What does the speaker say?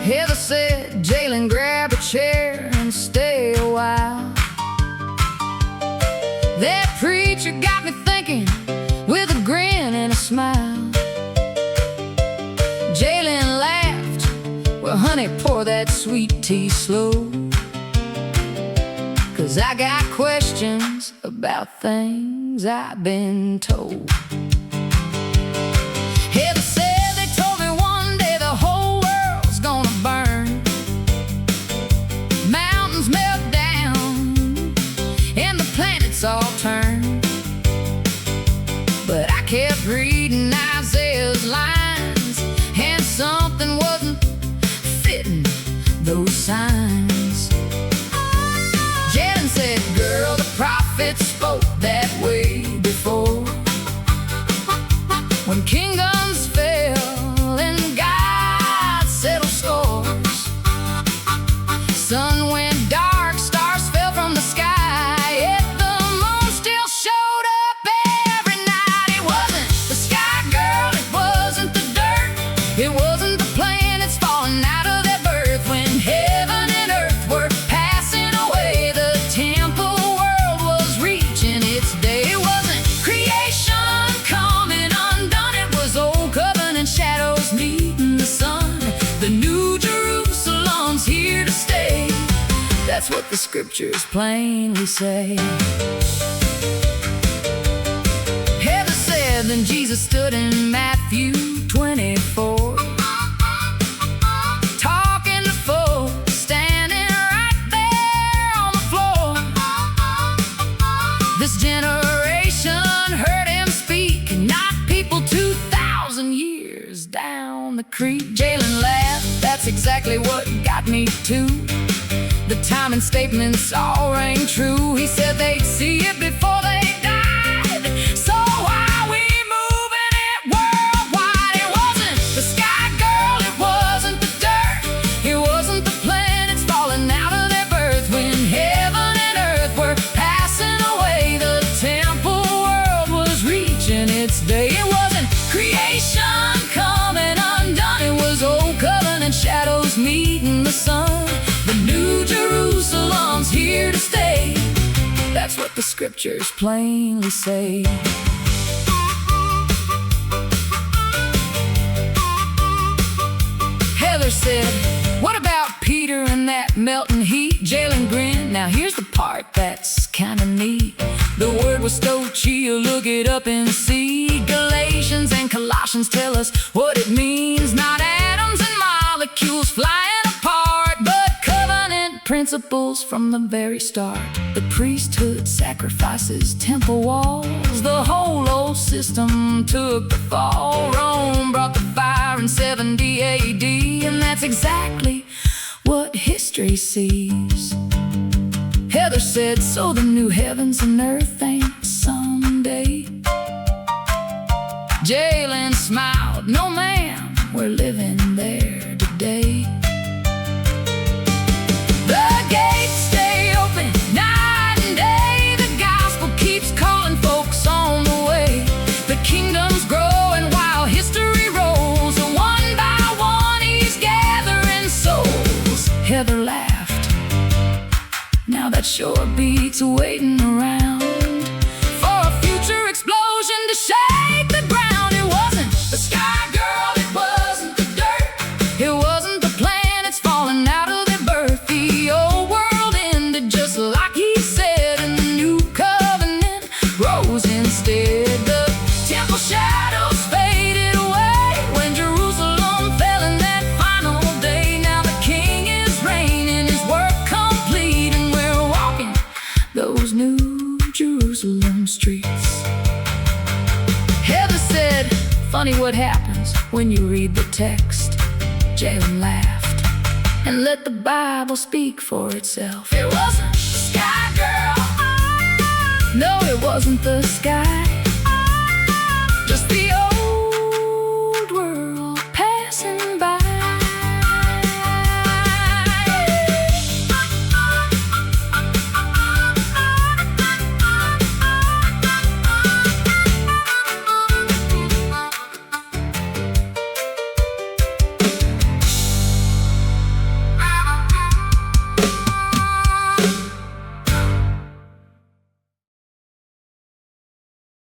Heather said, Jailyn, grab a chair and stay a while. That preacher got me thinking with a grin and a smile. Jailyn laughed, well honey, pour that sweet tea slow, 'cause I got questions about things I've been told. Heather said they told me one day the whole world's gonna burn. Mountains melt down and the planets all turn. But I kept reading Isaiah's lines, and something wasn't fitting those signs. Jailyn said, girl, the prophets spoke that way before. When kingdoms fell and God settled scores, sun went dark, stars fell from the sky, yet the moon still showed up every night. It wasn't the sky, girl, it wasn't the dirt, it wasn't the planets falling out of their birth. When heaven and earth were passing away, the temple world was reaching its day. It wasn't creation coming undone, it was old covenant shadows meeting the sun. The new Jerusalem's here to stay. That's what the scriptures plainly say. Heather said, then Jesus stood in Matthew 24, talking to folks standing right there on the floor. This generation heard him speak, not people 2,000 years down the creek. Jailyn laughed, that's exactly what got me too. The timing statements all rang true. He said they'd see it before they died, so why we moving it worldwide? It wasn't the sky, girl, it wasn't the dirt, it wasn't the planets falling out of their birth. When heaven and earth were passing away, the temple world was reaching its day. It wasn't creation coming undone, it was old covenant shadows meeting the sun. The new Jerusalem's here to stay. That's what the scriptures plainly say. Heather said, what about Peter and that melting heat? Jailyn grinned, now here's the part that's kinda neat. The word was stoicheia, look it up and see. Galatians and Colossians tell us what it means. Not atoms and molecules flying apart, but covenant principles from the very start. The priesthood, sacrifices, temple walls, the whole old system took the fall. Rome brought the fire in 70 AD, and that's exactly what history sees. Heather said, so the new heavens and earth ain't someday. Jailyn smiled, no ma'am, we're living there today. The gates stay open night and day, the gospel keeps calling folks on the way. The kingdom's growing while history rolls, and one by one he's gathering souls. Heather laughed, now that sure beats waiting around for a future explosion to shake the ground. It wasn't the sky, girl, it wasn't the dirt, it wasn't the planets falling out of their birth. The old world ended just like he said, and the new covenant rose instead. The temple shadows faded away when Jerusalem fell in that final day. Now the king is reigning, his work complete, and we're walking those new Jerusalem streets. Heather said, funny what happens when you read the text. Jailyn laughed and let the Bible speak for itself. It wasn't the sky, girl, no, it wasn't the sky,